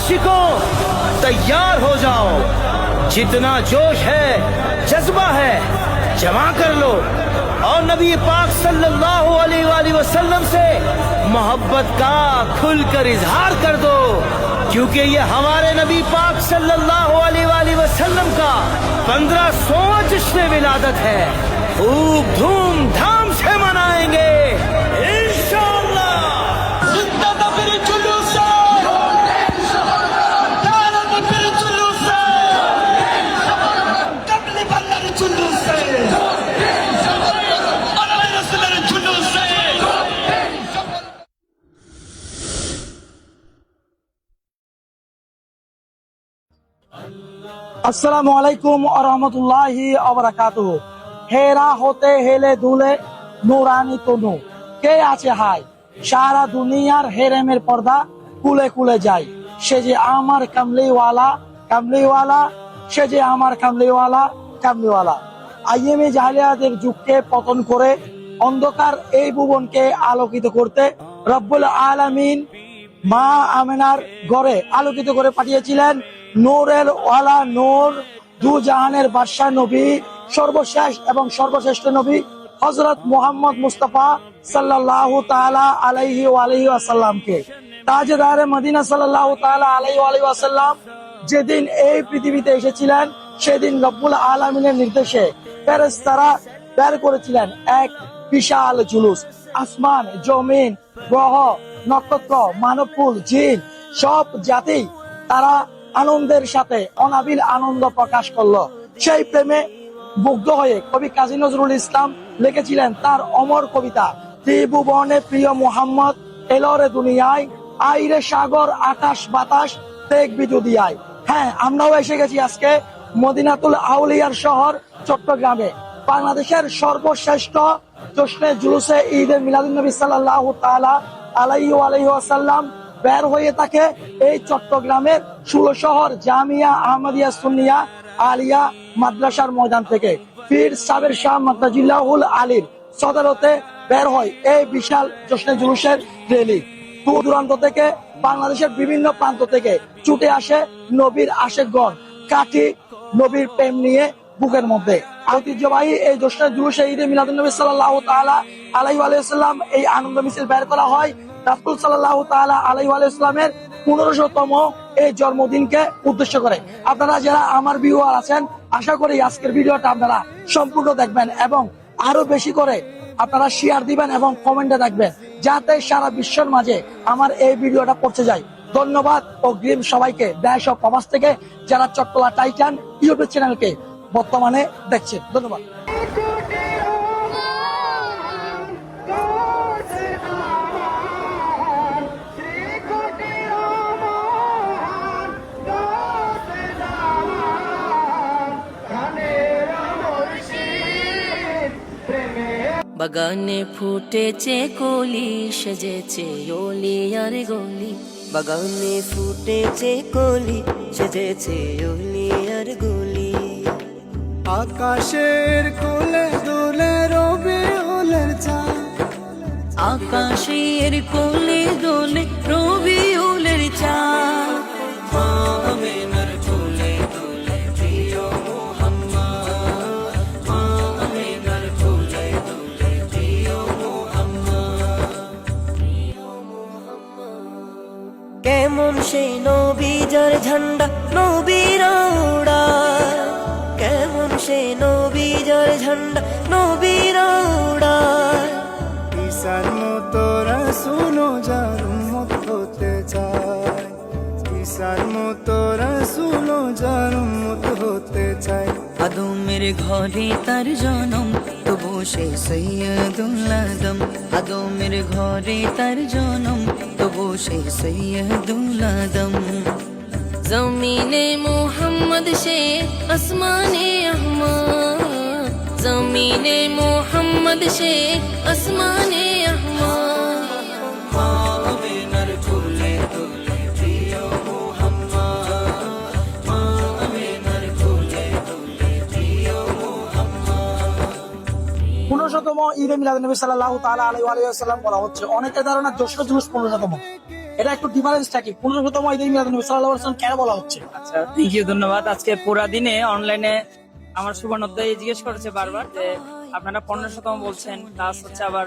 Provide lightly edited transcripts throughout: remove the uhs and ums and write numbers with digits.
आशिकों तैयार हो जाओ, जितना जोश है जज्बा है जमा कर लो और नबी पाक सल्लल्लाहु अलैहि वसल्लम से मोहब्बत का खुलकर इजहार कर दो, क्योंकि ये हमारे नबी पाक सल्लल्लाहु अलैहि वसल्लम का 1500वां जश्न विलादत है। खूब धूमधाम से मनाएंगे इंशाअल्लाह। আসসালামু আলাইকুম ওয়া রাহমাতুল্লাহি ওয়া বারাকাতুহু। হেরা হতে হেলে দুলে নুরানি তনু, কে আছে হাই সারা দুনিয়ার হেরেমের পর্দা কুলে কুলে যায়। সে যে আমার কামলিওয়ালা কামলিওয়ালা, সে যে আমার কামলিওয়ালা কামলিওয়ালা। আইএমএ জাহেলিয়াতের যুগকে পতন করে অন্ধকার এই ভুবনকে আলোকিত করতে রব্বুল আলামিন মা আমেনার ঘরে আলোকিত করে পাঠিয়েছিলেন নূরের ওয়ালা নূর, দু জাহানের বাদশাহ নবী, সর্বশেষ এবং সর্বশ্রেষ্ঠ নবী হযরত মুহাম্মদ মুস্তাফা সাল্লাল্লাহু তাআলা আলাইহি ওয়া আলিহি ওয়াসাল্লামকে। তাজদারে মদিনা সাল্লাল্লাহু তাআলা আলাইহি ওয়া আলিহি ওয়াসাল্লাম যেদিন এই পৃথিবীতে এসেছিলেন, সেদিন রব্বুল আলামিনের নির্দেশে ফেরেশতারা বের করেছিলেন এক বিশাল জুলুস। আসমান, জমিন, গ্রহ, নক্ষত্র, মানবকুল, জিন সব জাতি তারা আনন্দের সাথে অনাবিল আনন্দ প্রকাশ করলো। সেই প্রেমে মুগ্ধ হয়ে কবি কাজী নজরুল ইসলাম লিখেছিলেন তার অমর কবিতা, ত্রিভুবনে প্রিয় মুহাম্মদ এলরে দুনিয়ায়, আইরে সাগর আকাশ বাতাস দেখবি যদি আয়। হ্যাঁ, আমরাও এসে গেছি আজকে মদিনাতুল আউলিয়ার শহর চট্টগ্রামে। বাংলাদেশের সর্বশ্রেষ্ঠ জশ্নে জুলুসে ঈদে মিলাদুন্নবী সাল্লাল্লাহু তাআলা আলাইহি ওয়া আলিহি ওয়াসাল্লাম বের হয়ে থাকে এই চট্টগ্রামের 16 শহর জামিয়া আহমদিয়া সুন্নিয়া আলিয়া মাদ্রাসার ময়দান থেকে। পীর সাবের শাহ মাদ্রাজিল্লাহুল আলীর সদরতে বের হয় এই বিশাল জশ্নে জুলুসের র্যালি। দূর দূরান্ত থেকে, বাংলাদেশের বিভিন্ন প্রান্ত থেকে ছুটে আসে নবীর আশেকগণ, কাঠি নবীর প্রেম নিয়ে বুকের মধ্যে। ঐতিহ্যবাহী এই জশ্নে জুলুসে ঈদে মিলাদুন্নবী সাল্লাল্লাহু তাআলা আলাইহি ওয়া সাল্লাম এই আনন্দ মিছিল বের করা হয় রাসূল সাল্লাল্লাহু তাআলা আলাইহি ওয়া সাল্লামের 1500তম এই জন্মদিনকে উদ্দেশ্য করে। আপনারা যারা আমার ভিউয়ার আছেন, আশা করি আজকের ভিডিওটা আপনারা সম্পূর্ণ দেখবেন এবং আরো বেশি করে আপনারা শেয়ার দিবেন এবং কমেন্টে দেখবেন, যাতে সারা বিশ্বের মাঝে আমার এই ভিডিওটা পৌঁছে যায়। ধন্যবাদ অগ্রিম সবাইকে, দেশ ও প্রবাস থেকে যারা চট্টলা টাইটান ইউটিউব চ্যানেলকে বর্তমানে দেখছেন। ধন্যবাদ। বাগানে ফুটেছে কলি, সেজেছে ওলি আর গলি। বাগানে ফুটেছে কলি, সেজেছে ওলি আর গলি। আকাশের কোলে দোলে রবিউলের চাঁদ, আকাশের কোলে দোলে রবিউলের চাঁদ। মা আমেনার কোলে দোলে প্রিয় মুহাম্মদ, মা আমেনার কোলে দোলে প্রিয় মুহাম্মদ, প্রিয় মুহাম্মদ। কেমন সেই নবী যার ঝান্ডা নবীরা উড়ায়, কেমন সেই নবী যার ঝান্ডা নবীরা উড়ায়। ঈসার মতো রাসূল যার উম্মত হতে চায়, ঈসার মতো রাসূল যার উম্মত হতে চায়। আদমের ঘরে তার জনম, তবু সে সৈয়দুল আদম। আদমের ঘরে তার জনম, তবু সে সৈয়দুল আদম। জমিনে মোহাম্মদ সে আসমানে আহমদ, জমিনে মোহাম্মদ সে আসমানে আহমদ। মা আমেনার কোলে দোলে প্রিয় মুহাম্মদ, মা আমেনার কোলে দোলে প্রিয় মুহাম্মদ। 1500তম ঈদে মিলাদুন্নবী সাল্লাল্লাহু তাআলা আলাইহি ওয়া সাল্লাম বলা হচ্ছে। অনেকের ধারণা জশ্ন জুলুস 1500তম, এটা একটু ডিফারেন্সটা কি? 1500তম ঈদে মিলাদুন নবী সাল্লাল্লাহু আলাইহি ওয়াসাল্লাম কেন বলা হচ্ছে? আচ্ছা, থ্যাংক ইউ, ধন্যবাদ। আজকে পুরা দিনে অনলাইনে আমার সুবর্ণোদয় জিজ্ঞেস করেছে বারবার যে আপনারা 1500তম বলছেন, প্লাস হচ্ছে আবার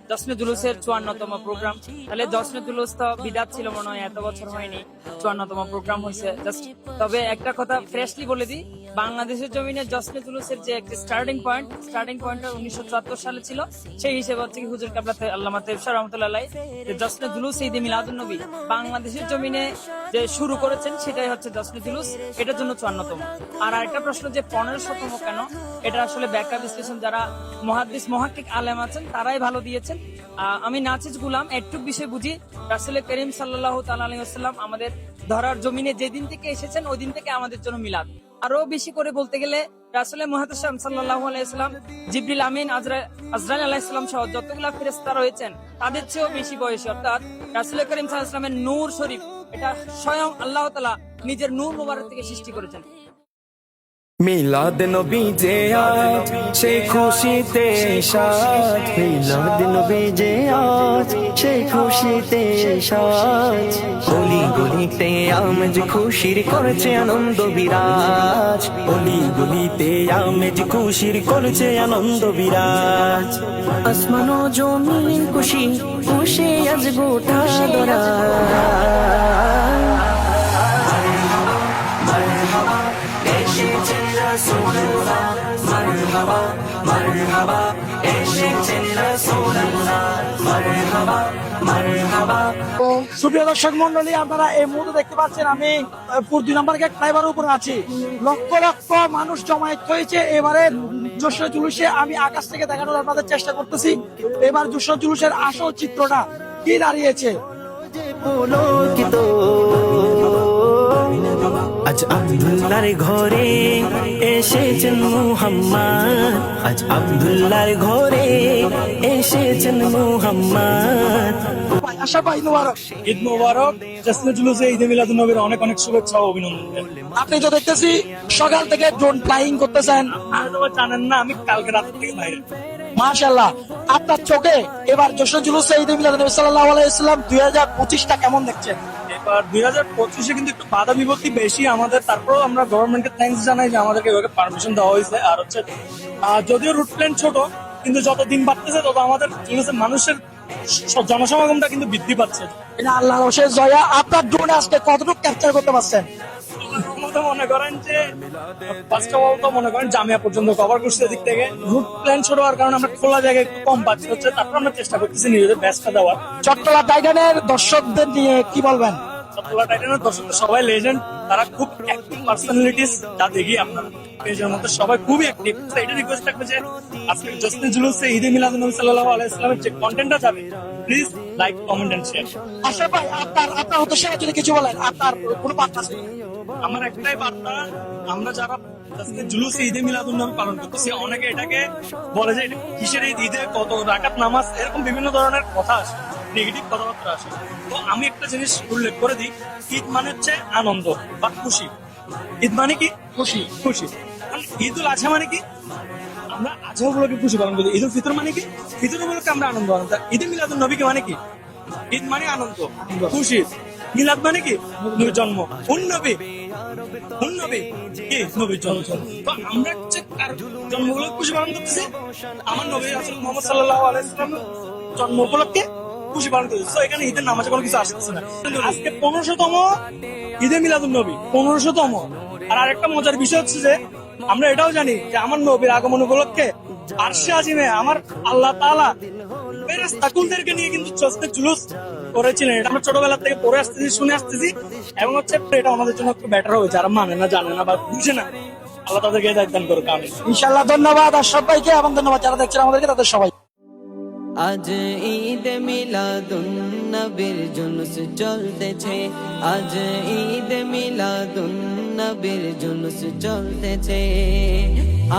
জশ্নে জুলুসের 54তম প্রোগ্রাম। তাহলে জশ্নে জুলুস তো বিদাত ছিল মনে হয়, এত বছর হয়নি, 54তম প্রোগ্রাম হয়েছে জাস্ট। তবে একটা কথা ফ্রেশলি বলে দিই, বাংলাদেশের জমিনে জশ্নে জুলুসের যে একটা স্টার্টিং পয়েন্ট 1974 সালে ছিল। সেই হিসেবে হচ্ছে কি হুজুর কাবলা আল্লামা তেফসির রহমাতুল্লাহ আলাইহি যে জশ্নে জুলুস ঈদে মিলাদুন নবী বাংলাদেশের জমিনে যে শুরু করেছেন, সেটাই হচ্ছে জশ্নে জুলুস, এটার জন্য 54তম। আর আরেকটা প্রশ্ন যে 1500তম কেন, এটা আসলে ব্যাখ্যা বিশ্লেষণ যারা মুহাদ্দিস মুহাক্কিক আলেম আছেন তারাই ভালো দিয়েছেন। আমি নাচিজ গুলাম একটু বিষয় বুঝি। রাসূল করিম সাল্লাল্লাহু তাআলা আলাইহি ওয়াসাল্লাম আমাদের ধরার জমিনে যেদিন থেকে এসেছেন ওই দিন থেকে আমাদের জন্য মিলাদ। আরো বেশি করে বলতে গেলে রাসূল মুহাদ্দিস সাল্লাল্লাহু আলাইহি ওয়াসাল্লাম, জিবরিল আমিন, আজরাইল আলাইহিস সালাম সহ যতগুলা ফেরেশতা রয়েছেন তাদের চেয়েও বেশি বয়সী, অর্থাৎ রাসূল করিম সাল্লাল্লাহু আলাইহি ওয়াসাল্লামের নূর শরীফ, এটা স্বয়ং আল্লাহ তাআলা নিজের নূর মুবারক থেকে সৃষ্টি করেছেন। মিলাদ নবী যে আজ সেই খুশিতে সাজ, মিলাদ নবী যে আজ সেই খুশিতে সাজ, গলি গলিতে আমেজ খুশির করছে আনন্দ বিরাজ, গলি গলিতে আমেজ খুশির করছে আনন্দ বিরাজ, আসমান ও জমিন খুশি খুশি আজ গোটা দরা। সুপ্রিয় দর্শক মন্ডলী, আপনারা এই মুহূর্তে দেখতে পাচ্ছেন আমি 2 নম্বর গেট ফ্লাইওভারের উপরে আছি। লক্ষ লক্ষ মানুষ জমায়েত হয়েছে এবারে জশ্নে জুলুসে। আমি আকাশ থেকে দেখানোর আপনাদের চেষ্টা করতেছি এবার জশ্নে জুলুসের আসল চিত্রটা কি দাঁড়িয়েছে। আজ আব্দুল্লাহর ঘরে এসেছেন মুহাম্মদ, আজ আব্দুল্লাহর ঘরে এসেছেন মুহাম্মদ। আশা ভাই মুবারক। ঈদ মোবারক। জশ্নে জুলুসে ঈদে মিলাদুন নবীর অনেক অনেক শুভেচ্ছা ও অভিনন্দন। আপনি তো দেখতেছি সকাল থেকে ড্রোন ফ্লাইং করতেছেন। আপনারা জানেন না, আমি কালকে রাত থেকে বাইরে। মাশাআল্লাহ, আপনার চোখে এবার জশ্নে জুলুসে ঈদে মিলাদুন নবী সাল্লাল্লাহু আলাইহি ওয়াসাল্লাম 2025টা কেমন দেখছেন? এবার 2025-এ কিন্তু একটু বাধা বিপত্তি বেশি আমাদের, তারপরেও আমরা গভর্নমেন্টকে থ্যাঙ্কস জানাই যে আমাদেরকে এভাবে পারমিশন দেওয়া হয়েছে। আর হচ্ছে যদিও রুট প্ল্যান ছোট, কিন্তু যত দিন বাড়তেছে তত আমাদের মানুষের জনসমাগমটা কিন্তু বৃদ্ধি পাচ্ছে। এটা আল্লাহর অশেষ দয়া। আপনার ড্রোনে আজকে কতটুকু ক্যাপচার করতে পারছেন? মনে করেন যে ফার্স্ট অফ অল তো মনে করেন জামিয়া পর্যন্ত কভার করছি। এদিক থেকে রুট প্ল্যান ছোট হওয়ার কারণে আমরা খোলা জায়গায় একটু কম পাচ্ছি হচ্ছে, তারপর আমরা চেষ্টা করতেছি নিজেদের ব্যস্ত দেওয়ার। চট্টলা টাইটানের দর্শকদের নিয়ে কি বলবেন? চট্টলা টাইটানের দর্শকদের সবাই লেজেন্ড, তারা খুব অ্যাক্টিভ পার্সোনালিটিস, যা দেখি আপনারা পেজের মধ্যে সবাই খুবই অ্যাক্টিভ। এটা রিকোয়েস্ট থাকবে যে আজকে জশ্নে জুলুসে ঈদে মিলাদুন নবী সাল্লাল্লাহু আলাইহি ওয়াসাল্লামের যে কন্টেন্টটা যাবে, please like, comment and share. আশা ভাই, আপনার উদ্দেশ্যে যদি কিছু বলেন, আপনার কোনো বার্তা আছে? আমার একটাই বার্তা, আমরা যারা জশ্নে জুলুসে ঈদে মিলাদুন নবী পালন করতেছি, অনেকে এটাকে বলে যে এটা কিসের ঈদে কত রাকাত নামাজ, এরকম বিভিন্ন ধরনের কথা আসে, নেগেটিভ কথাবার্তা আসে। তো আমি একটা জিনিস উল্লেখ করে দিই, ঈদ মানে হচ্ছে আনন্দ বা খুশি। ঈদ মানে কি? খুশি। খুশি। ঈদুল আজহা মানে কি? আমরা আজহা উপলক্ষে খুশি পালন করি। ঈদুল ফিতর মানে কি? ফিতর উপলক্ষে আমরা আনন্দ পালন করি। ঈদে মিলাদুন নবীকে মানে কি? ঈদ মানে আনন্দ, খুশি। মিলাদ মানে কি? নবীর জন্ম। উন্নবী কি? নবীর জন্ম। তো আমরা হচ্ছে কার জন্মগুলো খুশি পালন করতেছি? আমার নবী রাসূল মুহাম্মদ সাল্লাল্লাহু আলাইহি ওয়াসাল্লামের জন্ম উপলক্ষে খুশি পালন করতেছি। তো এখানে ঈদের নামাজে কোনো কিছু আসতেছে না। আজকে 1500তম ঈদে মিলাদুন নবী, 1500তম। আর আরেকটা মজার বিষয় হচ্ছে যে আমরা এটাও জানি যে আমার নবীর আগমন উপলক্ষে আরশে আজিমে আমার আল্লাহ তাআলা ফেরেশতাকুলদেরকে নিয়ে কিন্তু জশ্নে জুলুস করেছিলেন। এটা আমরা ছোটবেলা থেকে পড়ে আসতেছি, শুনে আসতেছি, এবং হচ্ছে এটা আমাদের জন্য একটু বেটার হবে। যারা মানে না, জানে না বা বুঝে না, আল্লাহ তাদেরকে হিদায়াত দান করুক। আমিন। ইনশাআল্লাহ। ধন্যবাদ আর সবাইকে, এবং ধন্যবাদ যারা দেখছেন আমাদেরকে, তাদের সবাই। আজ ঈদ মিলাদুন নবীর জুলুস চলতেছে, আজ ঈদ মিলাদুন নবীর জুলুস চলতেছে।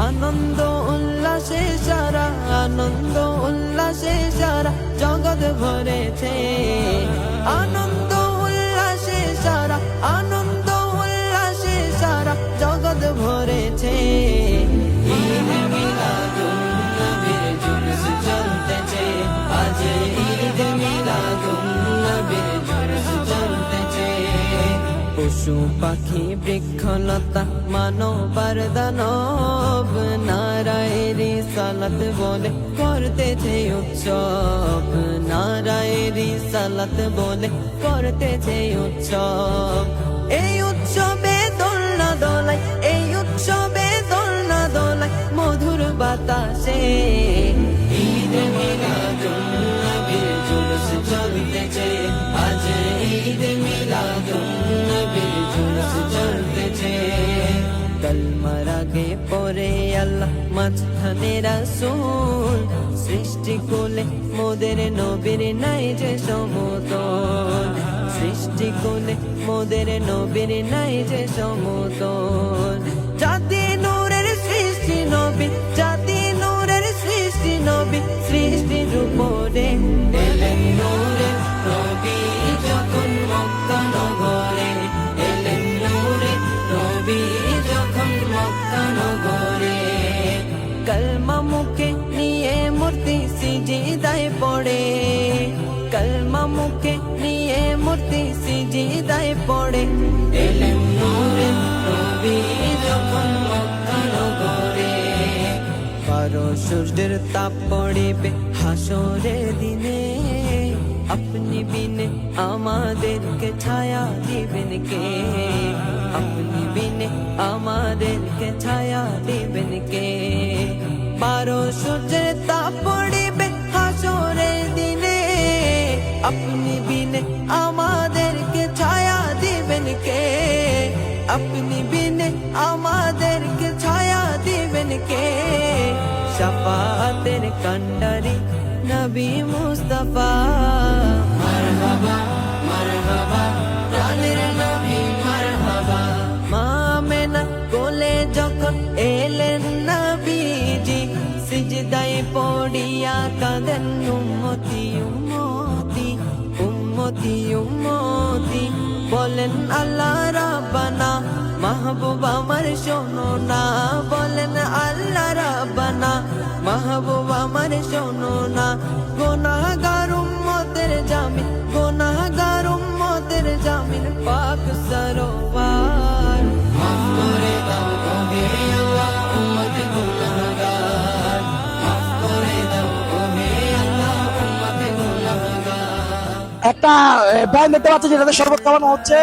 আনন্দ উল্লাসে সারা, আনন্দ উল্লাসে সারা জগৎ ভরেছে। আনন্দ উল্লাসে সারা, আনন্দ উল্লাসে সারা জগৎ ভরেছে। ঈদ মিলাদুন নবীর জুলুস চলতেছে, আজ ঈদ মিলাদুন নবীর জুলুস পশু পাখি বৃক্ষলতা মানবার দানব নারায়েরি সালাত বলে করতেছে উৎসব নারায়েরি সালাত বলে করতেছে উৎসব এই উৎসবে দোলনা দোলাই এই উৎসবে দোলনা দোলাই মধুর বাতাসে ঈদ মিলাদুন নবীর জুলুস চলতেছে আজ ঈদ মিলাদুন নবীর জুলুস চলতেছে কলমার আগে পরে আল্লাহ মাঝখানে রাসূল সৃষ্টি কোলে মোদের নবীর নাই যে সমতল সৃষ্টি কোলে মোদের নবীর নাই যে সমতল জাতি নূরের সৃষ্টি নবী জাতি নূরের সৃষ্টি নবী সৃষ্টির উপরে এলেন নূরের নবী যখন মক্কা নগরে এলেন নূরের নবী যখন মক্কা নগরে কলমা মুখে নিয়ে মূর্তি সিজদায় পড়ে কলমা মুখে নিয়ে মূর্তি সিজদায় পড়ে এলেন নূরের নবী যখন মক্কা নগরে বারো সূর্যের তাপ পড়িবে হাসরের দিনে আপনি বিনে আমাদেরকে ছায়া দিবেন কে আপনি বিনে আমাদেরকে ছায়া দিবেন কে বারো সূর্যের তাপ পড়িবে হাসরের দিনে আপনি বিনে আমাদেরকে ছায়া দিবেন কে আপনি বিনে আমাদেরকে ছায়া দিবেন কে শাফাতের কান্ডারি নবী মুস্তাফা মারহাবা মারহাবা প্রাণের নবী মারহাবা মা আমেনা কোলে যখন এলেন নবীজি সিজদায় পড়িয়া কাঁদেন উম্মতি উম্মতি উম্মতি উম্মতি বলেন আল্লাহ রাব্বানা মাহবুব আমার শোনো না বলেন আল্লাহ রাব্বানা মাহবুব আমার শোনো না গুনাহগার উম্মতের জামিন গুনাহগার উম্মতের জামিন পাক সরোয়ার মাফ করে দাও ওহে আল্লাহ উম্মত গুনাহগার মাফ করে দাও ওহে আল্লাহ উম্মত গুনাহগার একটা ব্যান্ড দেখতে পাচ্ছি যেটাতে শরবত খাওয়ানো হচ্ছে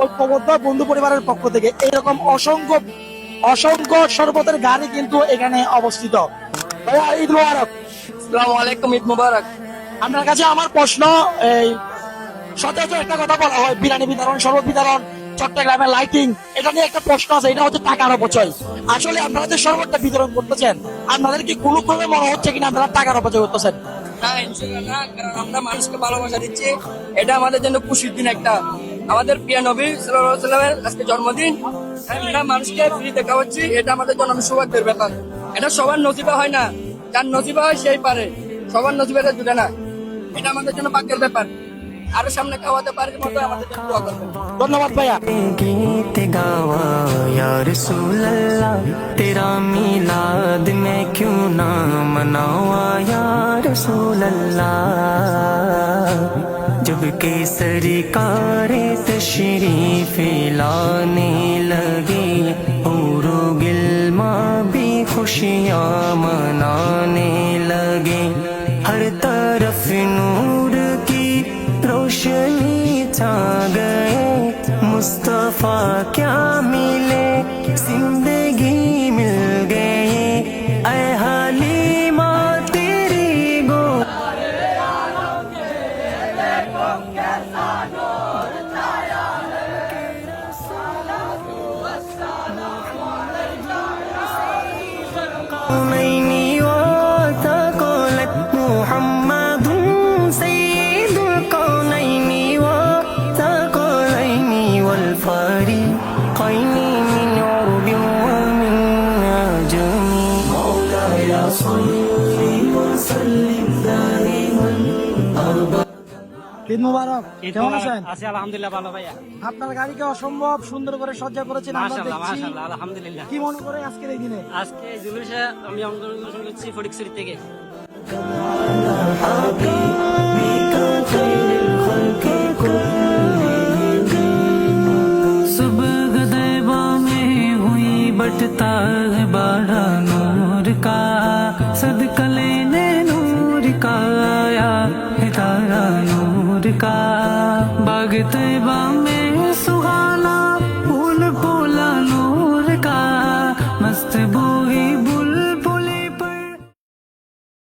ঐক্যবদ্ধ বন্ধু পরিবারের পক্ষ থেকে এইরকম অসংখ্য অসংখ্য শরবতের গাড়ি কিন্তু এখানে অবস্থিত। ভাইয়া ঈদ মোবারক। আসসালামু আলাইকুম ঈদ মুবারক আপনার কাছে আমার প্রশ্ন, এই সচরাচর একটা কথা বলা হয় বিরিয়ানি বিতরণ শরবত বিতরণ চট্টগ্রামের লাইটিং, এটা নিয়ে একটা প্রশ্ন আছে, এটা হচ্ছে টাকার অপচয়। আসলে আপনারা যে শরবতটা বিতরণ করতেছেন আপনাদের কি কোনো ক্রমে মনে হচ্ছে কিনা আপনারা টাকার অপচয় করতেছেন? না ইনশাআল্লাহ না, কারণ আমরা মানুষকে ভালোবাসা দিচ্ছি, এটা আমাদের জন্য খুশির দিন একটা। আমাদের প্রিয় নবী সাল্লাল্লাহু আলাইহি ওয়াসাল্লামের আজকে জন্মদিন, আমরা মানুষকে ফ্রিতে খাওয়াচ্ছি, এটা আমাদের জন্য সৌভাগ্যের ব্যাপার। এটা সবার নসিবে হয় না, যার নসিবে হয় সেই পারে, সবার নসিবে এটা জুটে না, এটা আমাদের জন্য ভাগ্যের ব্যাপার। আরো সামনে খাওয়াতে পারার মতো আমাদের জন্য দোয়া করবেন। ধন্যবাদ ভাইয়া। गीत गावा या रसूल अल्लाह तेरा मिलाद मैं क्यों ना मनावा या रसूल अल्लाह जब के सरकार तशरीफ लाने लगे और गिलमा भी खुशियाँ मनाने लगे हर तरफ नूर की रोशनी छा गए मुस्तफा क्या मिले जिंदगी मिल गए ऐ हालिमा तेरी गो नैनी वतक़लत मुहम्मदुन सय्यिदुल कौनैनि वतक़लैनि वल फरीक़ैनि मिन उर्बि वमिन अजमी मौलाय सल्लि व सल्लिम दाइमान अबदा। ঈদ মোবারক। কেমন আছেন? আছি আলহামদুলিল্লাহ, ভালো ভাইয়া। আপনার গাড়িকে অসম্ভব সুন্দর করে সজ্জা করেছেন আমরা মাশাআল্লাহ দেখছি। মাশাআল্লাহ আলহামদুলিল্লাহ। কি মনে করে আজকের এই দিনে? আজকে এই জুলুসে আমি অংশগ্রহণ করছি ফটিকছড়ি থেকে। حبيبك خير الخلق كلهم बटता है बाड़ा नूर का, सदका लेने नूर का आया है तारा नूर का। बाग तैबा में सुहाना फूल फूला नूर का, मस्त